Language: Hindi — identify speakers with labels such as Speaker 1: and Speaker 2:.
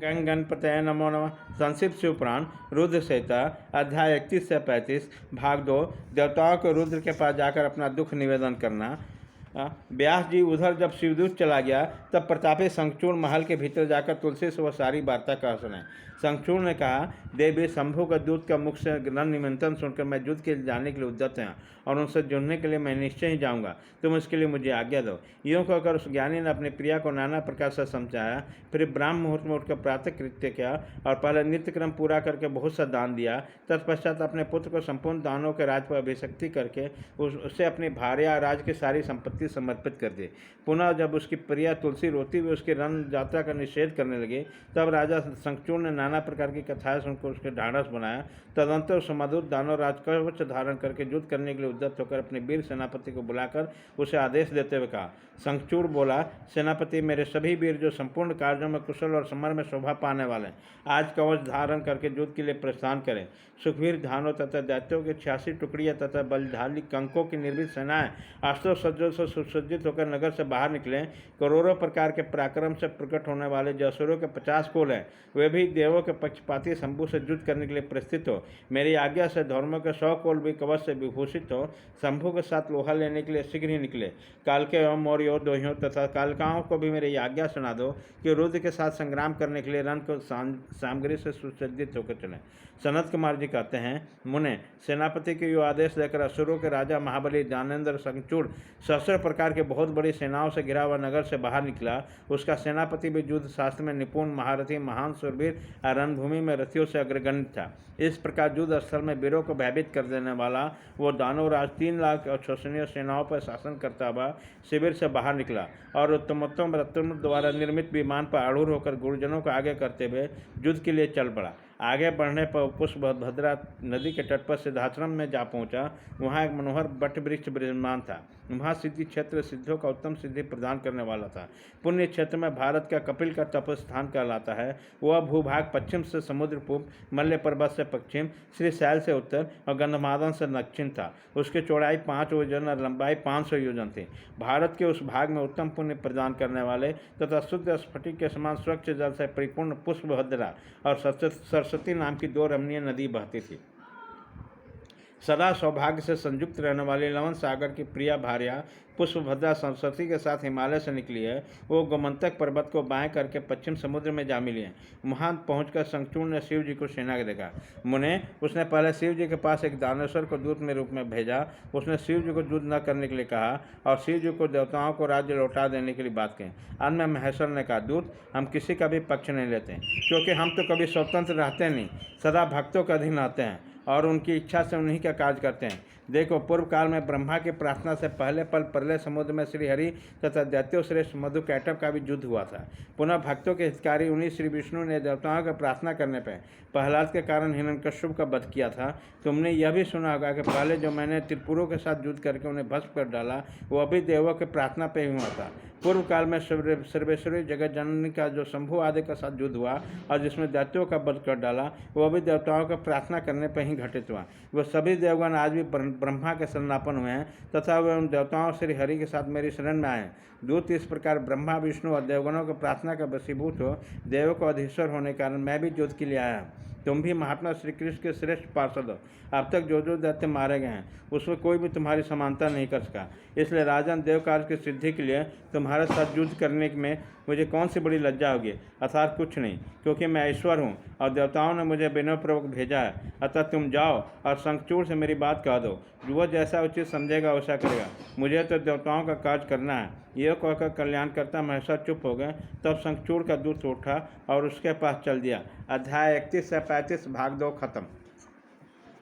Speaker 1: गंग गणपतये नमो नमः। संक्षिप्त शिवपुराण रुद्र संहिता अध्याय 31 से 35 भाग 2। देवताओं को रुद्र के पास जाकर अपना दुख निवेदन करना। व्यास जी उधर जब शिवदूत चला गया तब प्रतापी शंखचूड़ महल के भीतर जाकर तुलसी से वह सारी वार्ता कह सुनाई। शंखचूड़ ने कहा, देवी शंभु का दूत का मुख से रण निमंत्रण सुनकर मैं युद्ध के लिए जाने के लिए उद्यत हैं और उनसे जुड़ने के लिए मैं निश्चय ही जाऊंगा। तुम इसके लिए मुझे आज्ञा दो। यूँ कहकर उस ज्ञानी ने अपनी प्रिया को नाना प्रकार से समझाया। फिर ब्राह्म मुहूर्त में उठकर प्रातः कृत्य किया और पहले नित्य क्रम पूरा करके बहुत सा दान दिया। तत्पश्चात अपने पुत्र को संपूर्ण दानों के राज पर अभिषक्ति करके उससे अपनी भार्या राज की सारी संपत्ति समर्पित कर दी। पुनः जब उसकी प्रिया तुलसी रोती हुई उसकी रण यात्रा का निषेध करने लगी तब राजा शंखचूड़ ने नाना प्रकार की कथाएं सुनकर उसके ढाढ़स बनाया। तदंतर सुमधुर दानव राज कवच धारण करके युद्ध करने के लिए उद्यत होकर अपने वीर सेनापति को बुलाकर उसे आदेश देते हुए कहा। शंखचूड़ बोला, सेनापति, मेरे सभी वीर जो संपूर्ण कार्यों में कुशल और समर में शोभा पाने वाले आज कवच धारण करके युद्ध के लिए प्रस्थान करें। सुखवीर धानों तथा दैत्यों की 86 टुकड़ियां तथा बलशाली कंकों की निर्भीक सेनाएं अस्त्रों शस्त्रों से सुसज्जित होकर नगर से बाहर निकलें। करोड़ों प्रकार के पराक्रम से प्रकट होने वाले जो असुरों के 50 कुल हैं वे भी देवों के पक्षपाती शंभु से युद्ध करने के लिए प्रस्थित हो। मेरी आज्ञा से धर्मों के 100 कुल भी कवच से विभूषित हो शंभु के साथ लोहा लेने के लिए शीघ्र ही निकले। कालके एवं मौर्यों दोहियों तथा कालकाओं को भी मेरी आज्ञा सुना दो कि रुद्र के साथ संग्राम करने के लिए रण को सामग्री से सुसज्जित होकर चलें। सनत कुमार जी कहते हैं, मुने, सेनापति के यो आदेश देकर असुरों के राजा महाबली ज्ञानेन्द्र शंखचूड़ सहस्र प्रकार के बहुत बड़ी सेनाओं से घिरा हुआ नगर से बाहर निकला। उसका सेनापति भी युद्ध शास्त्र में निपुण, महारथी, महान सूरवीर और रणभूमि में रथियों से अग्रगण्य था। इस प्रकार युद्ध स्थल में वीरों को भयभीत कर देने वाला वो दानवराज 3 लाख अक्षोषणीय सेनाओं पर शासन करता हुआ शिविर से बाहर निकला और उत्तमोत्तम रत्नों द्वारा निर्मित विमान पर आरूढ़ होकर गुरुजनों को आगे करते हुए युद्ध के लिए चल पड़ा। आगे बढ़ने पर पुष्पभद्रा नदी के तट पर सिद्धाश्रम में जा पहुंचा। वहां एक मनोहर बट वृक्ष विराजमान था। वहां सिद्धि क्षेत्र सिद्धों का उत्तम सिद्धि प्रदान करने वाला था। पुण्य क्षेत्र में भारत का कपिल का तपस्थान कहलाता है। वह भूभाग पश्चिम से समुद्र पूर्व, मल्य पर्वत से पश्चिम, श्री शैल से उत्तर और गंधमादन से दक्षिण था। उसकी चौड़ाई 5 योजन और लंबाई 500 योजन थी। भारत के उस भाग में उत्तम पुण्य प्रदान करने वाले तथा शुद्ध स्फटिक के समान स्वच्छ जल से परिपूर्ण पुष्पभद्रा और सरस्वती नाम की 2 रमणीय नदी बहती थी। सदा सौभाग्य से संयुक्त रहने वाली लवन सागर की प्रिया भार्या पुष्पभद्रा सरस्वती के साथ हिमालय से निकली है। वो गोमंतक पर्वत को बाएं करके पश्चिम समुद्र में जा मिली है। वहां पहुंचकर शंखचूड़ ने शिव जी को सेना के देखा। मुने, उसने पहले शिव जी के पास एक दानेश्वर को दूत में रूप में भेजा। उसने शिव जी को युद्ध न करने के लिए कहा और शिव जी को देवताओं को राज्य लौटा देने के लिए बात कही। अंत में महेश्वर ने कहा, दूत, हम किसी का भी पक्ष नहीं लेते क्योंकि हम तो कभी स्वतंत्र रहते नहीं, सदा भक्तों के अधीन रहते हैं और उनकी इच्छा से उन्हीं का कार्य करते हैं। देखो, पूर्व काल में ब्रह्मा की प्रार्थना से पहले पल प्रलय समुद्र में श्री हरि तथा दैत्यो श्रेष्ठ मधु कैटव का भी युद्ध हुआ था। पुनः भक्तों के हितकारी उन्हीं श्री विष्णु ने देवताओं की प्रार्थना करने पर प्रहलाद के कारण हिरण्यकश्यप का वध किया था। तुमने यह भी सुना होगा कि पहले जो मैंने त्रिपुरों के साथ युद्ध करके उन्हें भस्म कर डाला वह भी देवों की प्रार्थना पे ही हुआ था। पूर्व काल में सर्वेश्वरी जगत जननी का जो शंभु आदि के साथ युद्ध हुआ और जिसमें दैत्यों का वध कर डाला वह भी देवताओं का प्रार्थना करने पर ही घटित हुआ। वह सभी देवगण आज भी ब्रह्मा के शरणापन्न हुए हैं तथा वे उन देवताओं श्री हरि के साथ मेरी शरण में आए। दूत, इस प्रकार ब्रह्मा विष्णु और देवगणों की प्रार्थना का वशीभूत हो देवों को अधीश्वर होने के कारण मैं भी युद्ध के लिए आया। तुम भी महात्मा श्री कृष्ण के श्रेष्ठ पार्षद हो। अब तक जो दैत्य मारे गए हैं उसमें कोई भी तुम्हारी समानता नहीं कर सका। इसलिए राजन, देव कार्य की सिद्धि के लिए तुम्हारे साथ युद्ध करने में मुझे कौन सी बड़ी लज्जा होगी? अर्थात कुछ नहीं, क्योंकि मैं ईश्वर हूँ और देवताओं ने मुझे विनयपूर्वक भेजा है। अतः तुम जाओ और शंखचूड़ से मेरी बात कह दो। जो जैसा उचित समझेगा वैसा करेगा। मुझे तो देवताओं का कार्य करना है। यह कहकर कल्याण करता महेश्वर चुप हो गए। तब शंखचूड़ का दूत उठा और उसके पास चल दिया। अध्याय 31 से 35 भाग 2 खत्म।